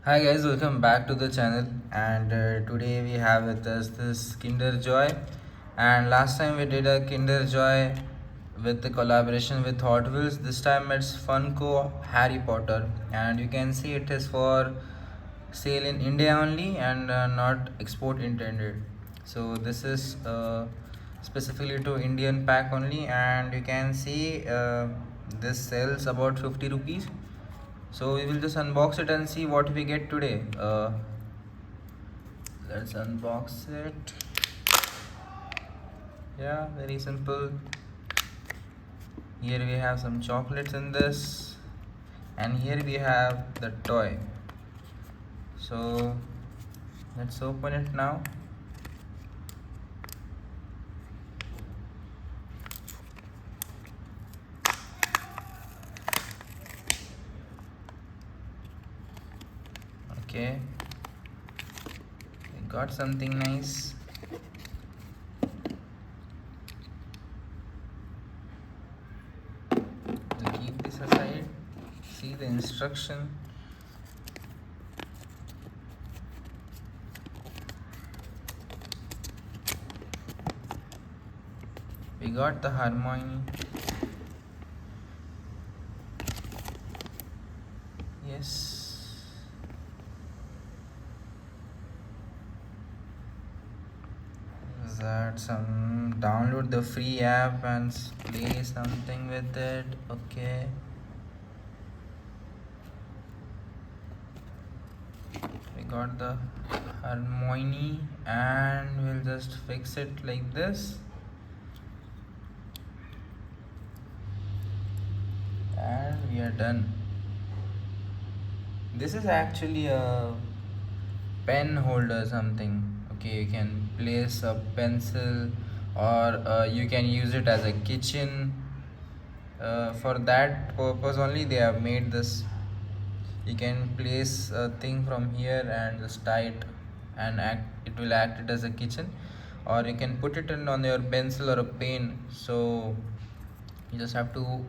Hi guys, welcome back to the channel. And today we have with us this Kinder Joy. And last time we did a Kinder Joy with the collaboration with Hot Wheels. This time it's Funko Harry Potter, and you can see it is for sale in India only and not export intended. So this is specifically to Indian pack only, and you can see this sells about 50 rupees. So we will just unbox it and see what we get today. Let's unbox it. Yeah, very simple. Here we have some chocolates in this, and here we have the toy. So let's open it now. Okay, we got something nice. We'll keep this aside. See the instruction. We got the Harmony. Yes. That some download the free app and play something with it. Okay. We got the Harmony and we'll just fix it like this. And we are done. This is actually a pen holder something. Okay, you can place a pencil or you can use it as a kitchen. For that purpose only they have made this. You can place a thing from here and just tie it, and it will act it as a kitchen, or you can put it in on your pencil or a pen. So you just have to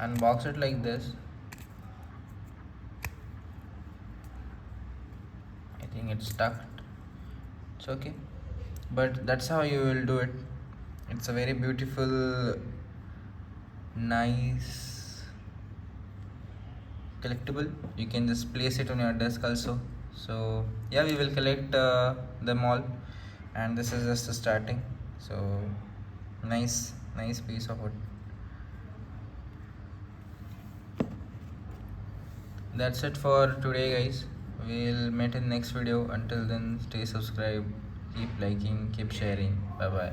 unbox it like this. I think it's stuck. It's okay, but that's how you will do it. It's a very beautiful, nice collectible. You can just place it on your desk also. So yeah, we will collect them all, and this is just the starting. So nice piece of wood. That's it for today guys. We'll meet in next video. Until then, stay subscribed, keep liking, keep sharing. Bye bye.